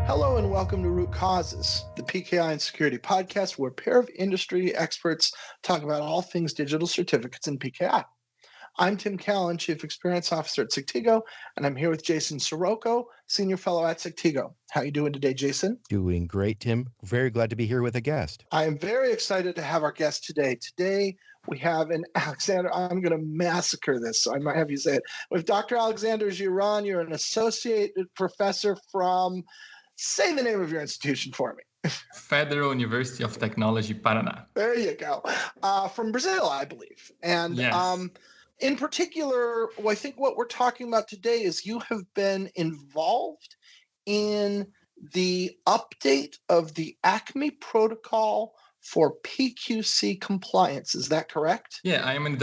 Hello and welcome to Root Causes, the PKI and Security podcast where a pair of industry experts talk about all things digital certificates in PKI. I'm Tim Callan, Chief Experience Officer at Sectigo, and I'm here with Jason Sirocco, Senior Fellow at Sectigo. How are you doing today, Jason? Doing great, Tim. Very glad to be here with a guest. I am very excited to have our guest today. Today we have an Alexandre, I'm going to massacre this, so I might have you say it. With Dr. Alexandre Giron, you're an associate professor from, say the name of your institution for me. Federal University of Technology, Paraná. There you go. From Brazil, I believe. And Yes. in particular, I think what we're talking about today is you have been involved in the update of the ACME protocol for PQC compliance. Is that correct? Yeah, I am an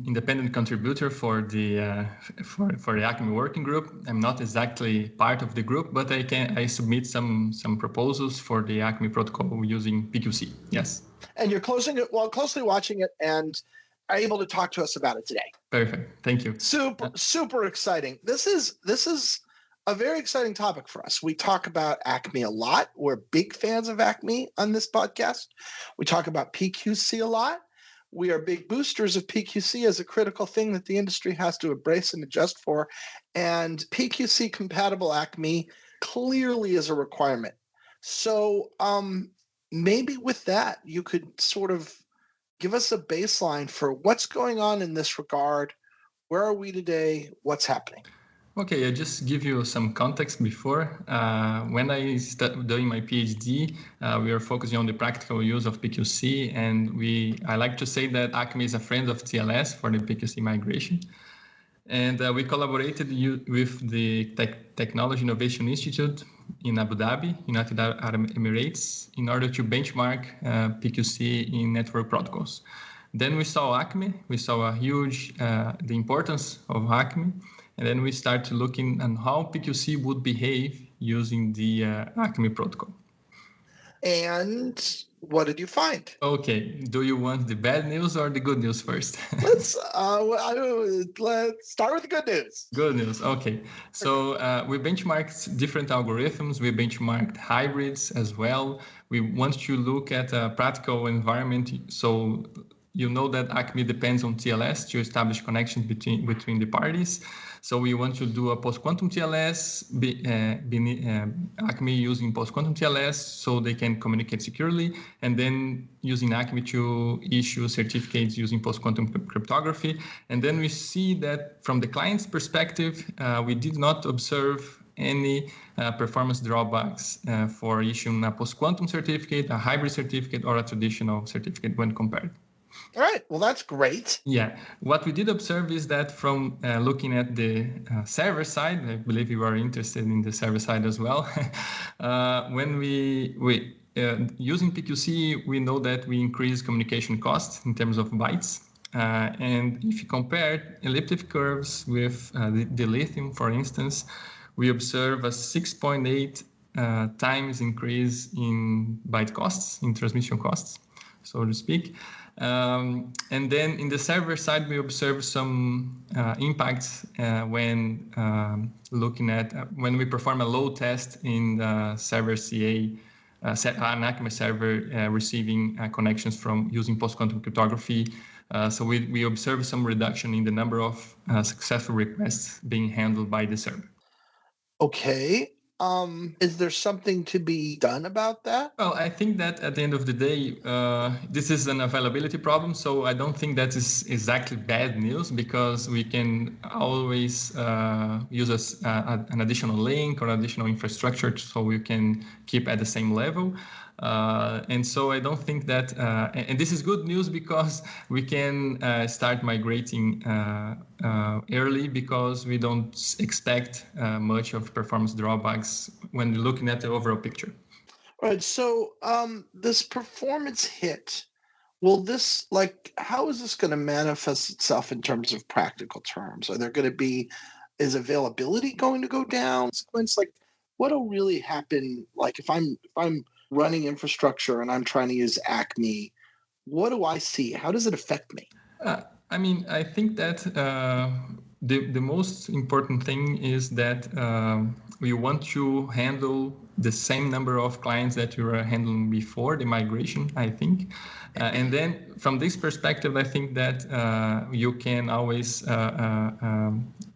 independent contributor for the ACME working group. I'm not exactly part of the group, but I submit some proposals for the ACME protocol using PQC. Yes. And you're closely watching it and are able to talk to us about it today. Perfect. Thank you. Super exciting. This is a very exciting topic for us. We talk about ACME a lot. We're big fans of ACME on this podcast. We talk about PQC a lot. We are big boosters of PQC as a critical thing that the industry has to embrace and adjust for. And PQC compatible ACME clearly is a requirement. So maybe with that, you could sort of give us a baseline for what's going on in this regard. Where are we today? What's happening? Okay, I'll just give you some context before. When I started doing my PhD, we were focusing on the practical use of PQC, and I like to say that ACME is a friend of TLS for the PQC migration. And we collaborated with the Technology Innovation Institute in Abu Dhabi, United Arab Emirates, in order to benchmark PQC in network protocols. Then we saw ACME, we saw the importance of ACME, and then we started looking at how PQC would behave using the ACME protocol. And what did you find? Okay, do you want the bad news or the good news first? Let's start with the good news. Good news, okay. So we benchmarked different algorithms. We benchmarked hybrids as well. We want to look at a practical environment. So you know that ACME depends on TLS to establish connections between the parties. So we want to do a post-quantum TLS, ACME using post-quantum TLS so they can communicate securely, and then using ACME to issue certificates using post-quantum cryptography. And then we see that from the client's perspective, we did not observe any performance drawbacks for issuing a post-quantum certificate, a hybrid certificate, or a traditional certificate when compared. All right. Well, that's great. Yeah. What we did observe is that from looking at the server side, I believe you are interested in the server side as well. When we using PQC, we know that we increase communication costs in terms of bytes. And if you compare elliptic curves with the lithium, for instance, we observe a 6.8 times increase in byte costs, in transmission costs, so to speak. And then in the server side, we observe some impacts when looking at when we perform a load test in the server CA, an ACME server receiving connections from using post-quantum cryptography. So we observe some reduction in the number of successful requests being handled by the server. Okay. Is there something to be done about that? Well, I think that at the end of the day, this is an availability problem. So I don't think that is exactly bad news because we can always use an additional link or additional infrastructure so we can keep at the same level. And so I don't think that, and this is good news because we can start migrating early because we don't expect much of performance drawbacks when looking at the overall picture. All right. So this performance hit, how is this going to manifest itself in terms of practical terms? Is availability going to go down? What'll really happen? Like if I'm running infrastructure and I'm trying to use ACME, what do I see? How does it affect me? I think that the most important thing is that we want to handle the same number of clients that you were handling before the migration, I think. And then from this perspective, I think that you can always,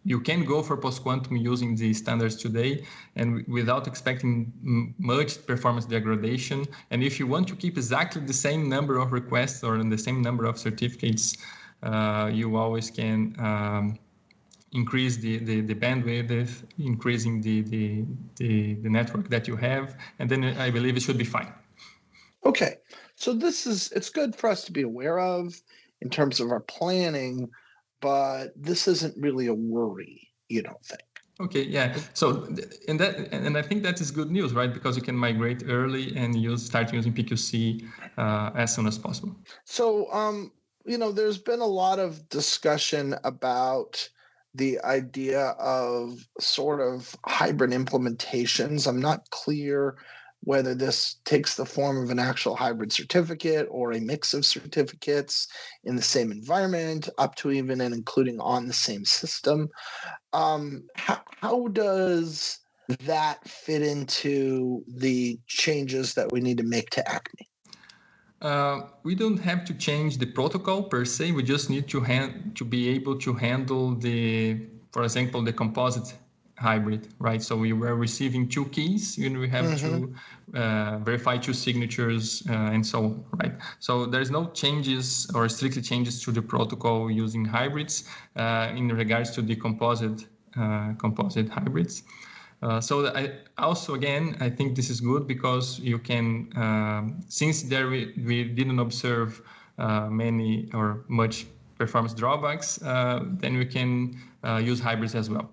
you can go for post-quantum using the standards today and without expecting much performance degradation. And if you want to keep exactly the same number of requests or the same number of certificates, you always can increase the bandwidth, increasing the network that you have, and then I believe it should be fine. Okay, so it's good for us to be aware of in terms of our planning, but this isn't really a worry, you don't think? Okay, yeah. So, and I think that is good news, right? Because you can migrate early and start using PQC as soon as possible. So, there's been a lot of discussion about the idea of sort of hybrid implementations. I'm not clear whether this takes the form of an actual hybrid certificate or a mix of certificates in the same environment, up to even and including on the same system. How does that fit into the changes that we need to make to ACME? We don't have to change the protocol per se. We just need to be able to handle for example, the composite hybrid, right? So we were receiving 2 keys, and we have to verify 2 signatures and so on, right? So there's no changes or strictly changes to the protocol using hybrids in regards to the composite hybrids. So I think this is good because you can, since we didn't observe many or much performance drawbacks, then we can use hybrids as well.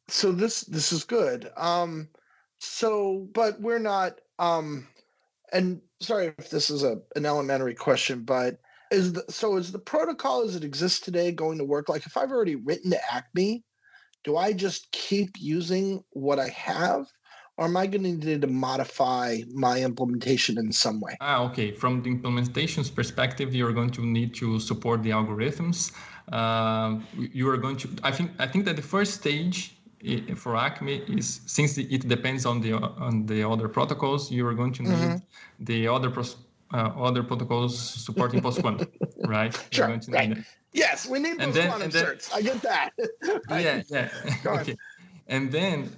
So this is good. But we're not. And sorry if this is an elementary question, but is the protocol as it exists today going to work? Like if I've already written to ACME, do I just keep using what I have, or am I going to need to modify my implementation in some way? Okay. From the implementation's perspective, you're going to need to support the algorithms. You are going to. I think that the first stage for ACME is, since it depends on the other protocols, you are going to need the other protocols supporting post-quantum, right? Sure. Going to right. need that. Yes, we need post-quantum certs. I get that. Right. Yeah. Okay. And then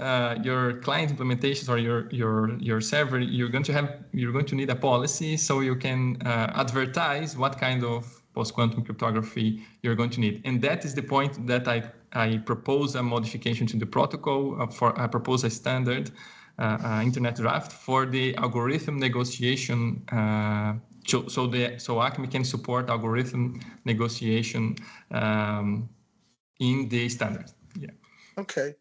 your client implementations or your server, you're going to need a policy so you can advertise what kind of post-quantum cryptography you're going to need. And that is the point that I propose a modification to the protocol. I propose a standard internet draft for the algorithm negotiation. So ACME can support algorithm negotiation in the standard. Yeah. Okay.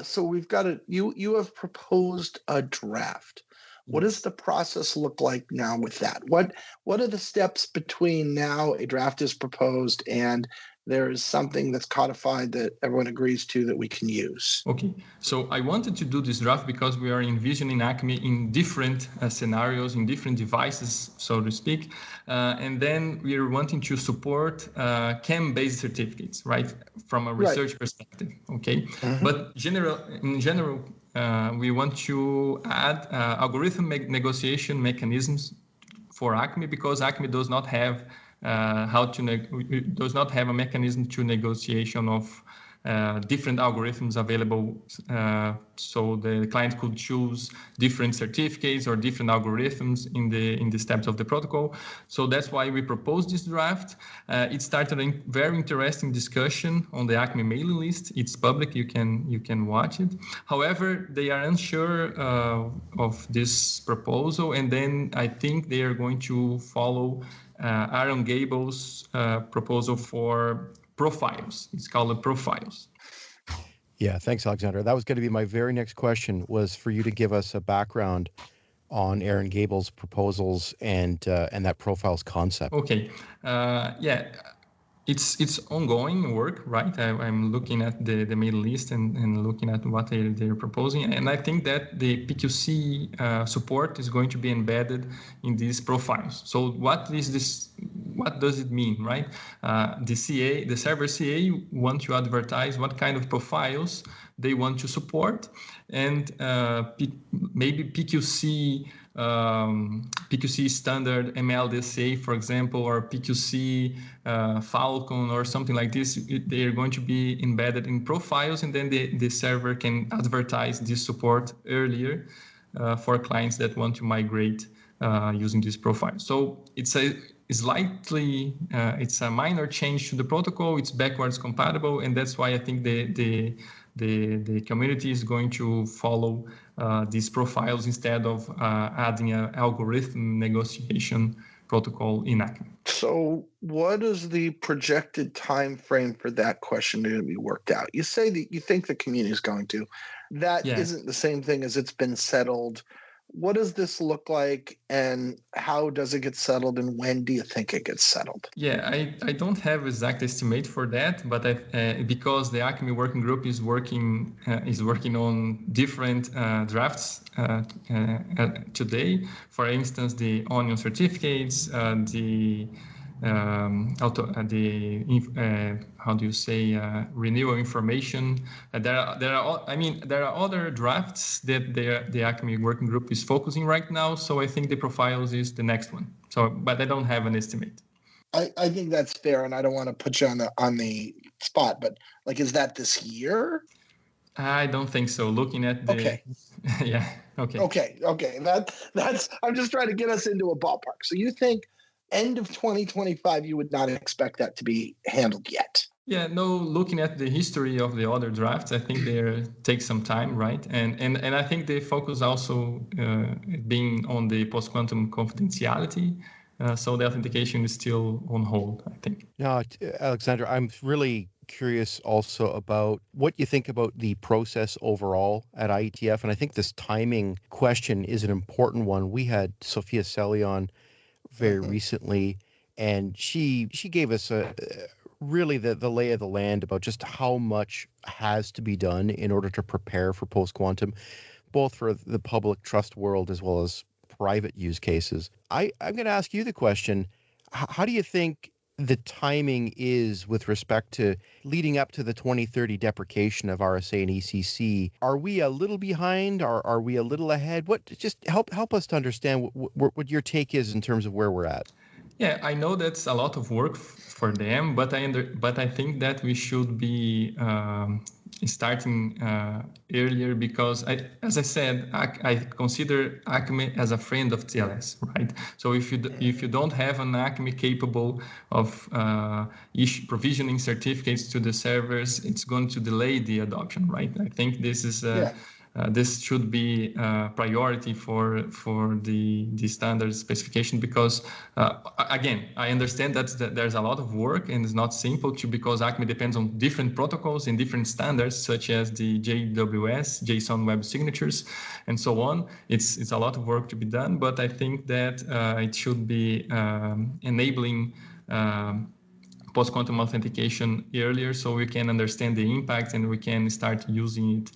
So we've got you have proposed a draft. What does the process look like now with that? What are the steps between now a draft is proposed and there is something that's codified that everyone agrees to that we can use? Okay, so I wanted to do this draft because we are envisioning ACME in different scenarios, in different devices, so to speak. And then we are wanting to support CAM-based certificates, right, from a research perspective, okay? But in general, we want to add algorithm negotiation mechanisms for ACME because ACME does not have does not have a mechanism to negotiation of different algorithms available, so the client could choose different certificates or different algorithms in the steps of the protocol. So that's why we proposed this draft. It started a very interesting discussion on the ACME mailing list. It's public; you can watch it. However, they are unsure of this proposal, and then I think they are going to follow Aaron Gable's proposal for profiles. It's called profiles. Yeah, thanks, Alexander. That was going to be my very next question, was for you to give us a background on Aaron Gable's proposals and that profiles concept. Okay. Yeah. It's ongoing work, right? I'm looking at the Middle East and looking at what they're proposing. And I think that the PQC support is going to be embedded in these profiles. So what is this? What does it mean, right? The server CA want to advertise what kind of profiles they want to support, and maybe PQC standard MLDSA, for example, or PQC Falcon or something like this. They are going to be embedded in profiles, and then the server can advertise this support earlier for clients that want to migrate using this profile. So it's a minor change to the protocol. It's backwards compatible, and that's why I think the community is going to follow these profiles instead of adding an algorithm negotiation protocol in ACME. So what is the projected time frame for that question to be worked out? You say that you think the community is going to. That isn't the same thing as it's been settled. What does this look like, and how does it get settled, and when do you think it gets settled? Yeah, I don't have exact estimate for that, but because the ACME working group is working on different drafts today. For instance, the onion certificates, renewal information. There are other drafts that the ACME working group is focusing right now. So I think the profiles is the next one. So, but I don't have an estimate. I think that's fair, and I don't want to put you on the spot, but like, is that this year? I don't think so. Looking at the yeah. Okay. That's I'm just trying to get us into a ballpark. So you think end of 2025, you would not expect that to be handled yet? Yeah, no, looking at the history of the other drafts, I think they take some time, right? And I think they focus also being on the post-quantum confidentiality. So the authentication is still on hold, I think. Now, Alexandre, I'm really curious also about what you think about the process overall at IETF. And I think this timing question is an important one. We had Sophia Selly on very recently, and she gave us really the lay of the land about just how much has to be done in order to prepare for post-quantum, both for the public trust world as well as private use cases. I'm going to ask you the question, how do you think the timing is with respect to leading up to the 2030 deprecation of RSA and ECC? Are we a little behind? Are we a little ahead? Just help us to understand what your take is in terms of where we're at. Yeah, I know that's a lot of work for them, but I think that we should be starting earlier because, as I said, I consider ACME as a friend of TLS, right? So if you don't have an ACME capable of provisioning certificates to the servers, it's going to delay the adoption, right? I think this is this should be a priority for the standard specification because, again, I understand that there's a lot of work and it's not simple because ACME depends on different protocols and different standards such as the JWS, JSON Web Signatures, and so on. It's a lot of work to be done, but I think that it should be enabling post-quantum authentication earlier so we can understand the impact and we can start using it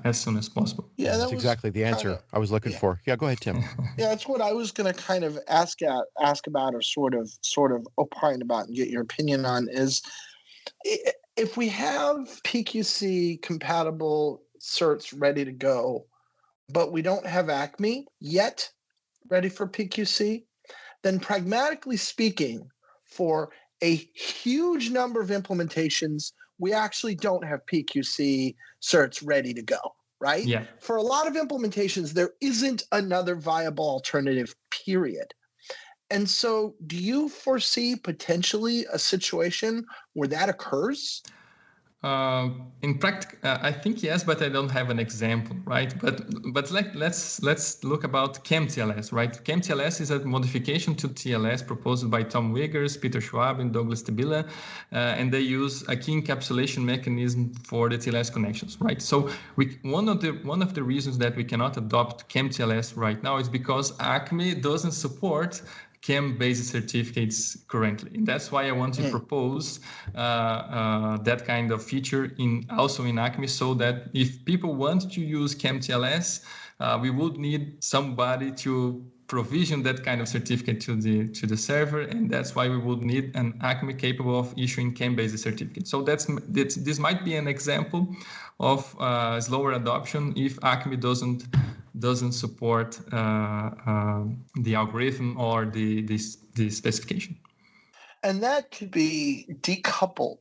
as soon as possible. Yeah, that's exactly the answer I was looking for. Yeah, go ahead, Tim. Yeah, that's what I was going to kind of ask about, or sort of opine about and get your opinion on is if we have PQC compatible certs ready to go, but we don't have ACME yet ready for PQC, then pragmatically speaking, for a huge number of implementations, we actually don't have PQC certs ready to go, right? Yeah. For a lot of implementations, there isn't another viable alternative, period. And so do you foresee potentially a situation where that occurs? In practice, I think yes, but I don't have an example, right? But let's look about ChemTLS, right? ChemTLS is a modification to TLS proposed by Tom Wiggers, Peter Schwab, and Douglas Tabila, and they use a key encapsulation mechanism for the TLS connections, right? So one of the reasons that we cannot adopt ChemTLS right now is because ACME doesn't support CHEM-based certificates currently. And that's why I want to propose that kind of feature also in ACME, so that if people want to use ChemTLS, we would need somebody to provision that kind of certificate to the server, and that's why we would need an ACME capable of issuing CAM-based certificate. So this might be an example of slower adoption if ACME doesn't support the algorithm or the specification. And that could be decoupled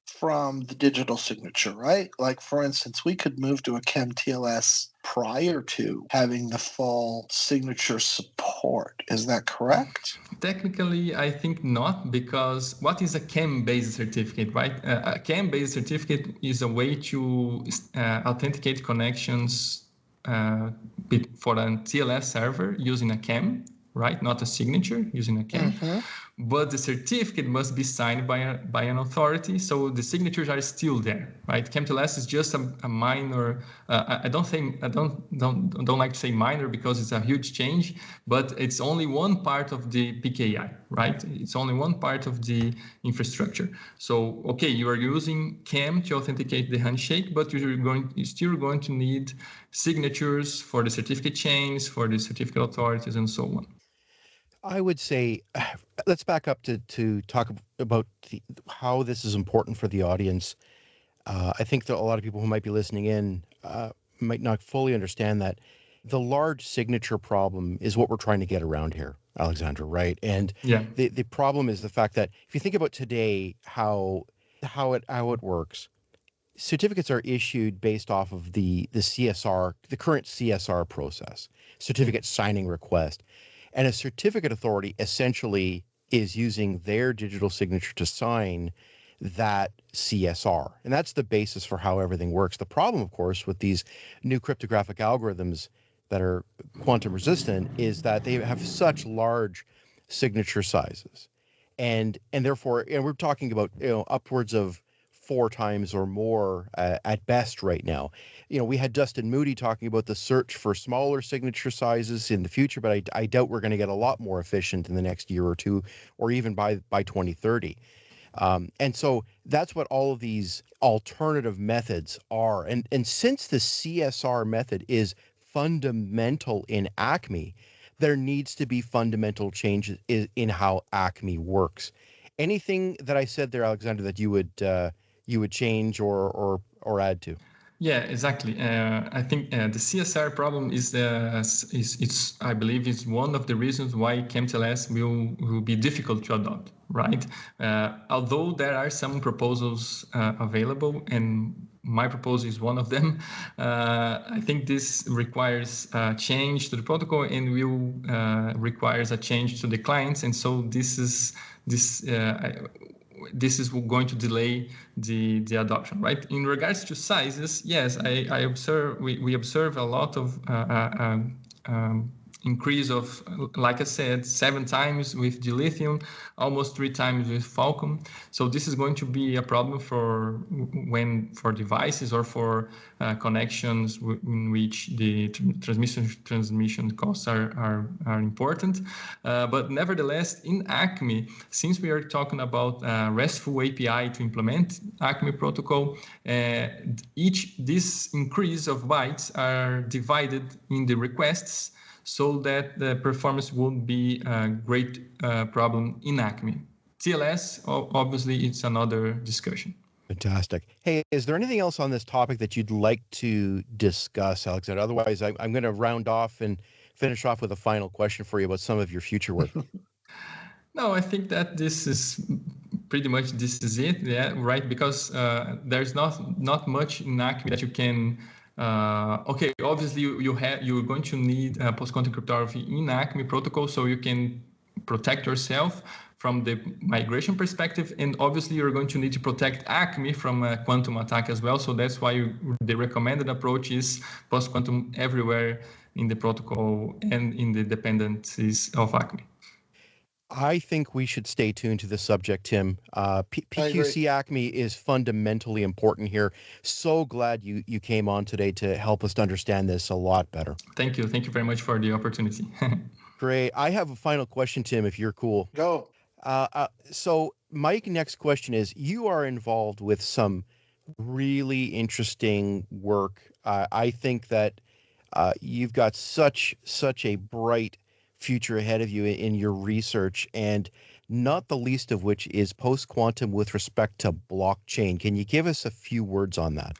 from the digital signature, right? Like, for instance, we could move to a CAM TLS prior to having the full signature support. Is that correct? Technically, I think not, because what is a CAM-based certificate, right? A CAM-based certificate is a way to authenticate connections for a TLS server using a CAM, right? Not a signature, using a CAM. Mm-hmm. But the certificate must be signed by an authority, so the signatures are still there, right? CAM-TLS is just a minor. I don't like to say minor because it's a huge change, but it's only one part of the PKI, right? It's only one part of the infrastructure. So okay, you are using CAM to authenticate the handshake, but you're still going to need signatures for the certificate chains, for the certificate authorities, and so on. I would say, let's back up to talk about how this is important for the audience. I think that a lot of people who might be listening in might not fully understand that the large signature problem is what we're trying to get around here, Alexandre, right? And the problem is the fact that if you think about today, how it works, certificates are issued based off of the CSR, the current CSR process, certificate signing request. And a certificate authority essentially is using their digital signature to sign that CSR. And that's the basis for how everything works. The problem, of course, with these new cryptographic algorithms that are quantum resistant is that they have such large signature sizes. And therefore, we're talking about, upwards of 4 times or more at best right now. We had Dustin Moody talking about the search for smaller signature sizes in the future, but I doubt we're going to get a lot more efficient in the next year or two, or even by 2030. And so that's what all of these alternative methods are. And since the CSR method is fundamental in ACME, there needs to be fundamental changes in how ACME works. Anything that I said there, Alexandre, that you would change or add to? Yeah, exactly. I think the CSR problem I believe, is one of the reasons why CAM-TLS will be difficult to adopt, right? Although there are some proposals available, and my proposal is one of them, I think this requires a change to the protocol and requires a change to the clients, and so this is going to delay the adoption, right? In regards to sizes, yes, we observe a lot of increase of, like I said, 7 times with dilithium, almost 3 times with Falcon. So this is going to be a problem for devices or for connections in which the transmission costs are important. But nevertheless, in ACME, since we are talking about RESTful API to implement ACME protocol, this increase of bytes are divided in the requests, so that the performance won't be a great problem in ACME. TLS, obviously, it's another discussion. Fantastic. Hey, is there anything else on this topic that you'd like to discuss, Alexandre? Otherwise, I'm going to round off and finish off with a final question for you about some of your future work. No, I think that this is it, yeah, right? Because there's not much in ACME that you can. Okay, obviously you're going to need post-quantum cryptography in ACME protocol, so you can protect yourself from the migration perspective, and obviously you're going to need to protect ACME from a quantum attack as well. So that's why the recommended approach is post-quantum everywhere in the protocol and in the dependencies of ACME. I think we should stay tuned to this subject, Tim. PQC ACME is fundamentally important here. So glad you came on today to help us to understand this a lot better. Thank you. Thank you very much for the opportunity. Great. I have a final question, Tim, if you're cool. Go. So my next question is, you are involved with some really interesting work. I think that you've got such a bright future ahead of you in your research, and not the least of which is post-quantum with respect to blockchain. Can you give us a few words on that?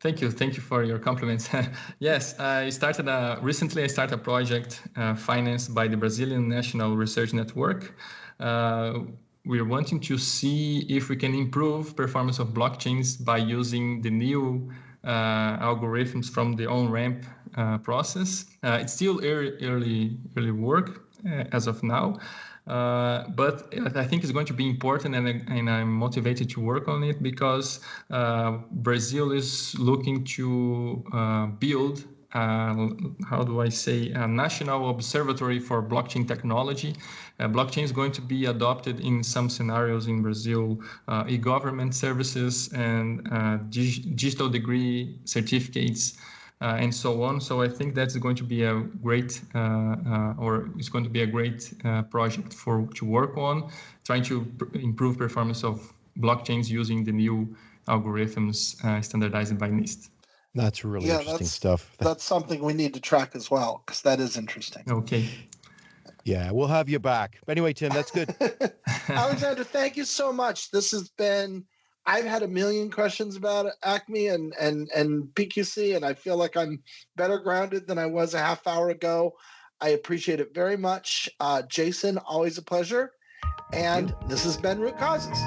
Thank you for your compliments. Yes, recently I started a project financed by the Brazilian National Research Network. We're wanting to see if we can improve performance of blockchains by using the new algorithms from the on-ramp process. It's still early work as of now. But I think it's going to be important, and I'm motivated to work on it because Brazil is looking to build, how do I say, a national observatory for blockchain technology. Blockchain is going to be adopted in some scenarios in Brazil, e-government services and digital degree certificates. And so on. So I think that's going to be a great, it's going to be a great project to work on, trying to improve performance of blockchains using the new algorithms standardized by NIST. That's really interesting stuff. That's something we need to track as well, because that is interesting. Okay. Yeah, we'll have you back. Anyway, Tim, that's good. Alexandre, thank you so much. This has been. I've had a million questions about ACME and PQC, and I feel like I'm better grounded than I was a half hour ago. I appreciate it very much. Jason, always a pleasure. And this has been Root Causes.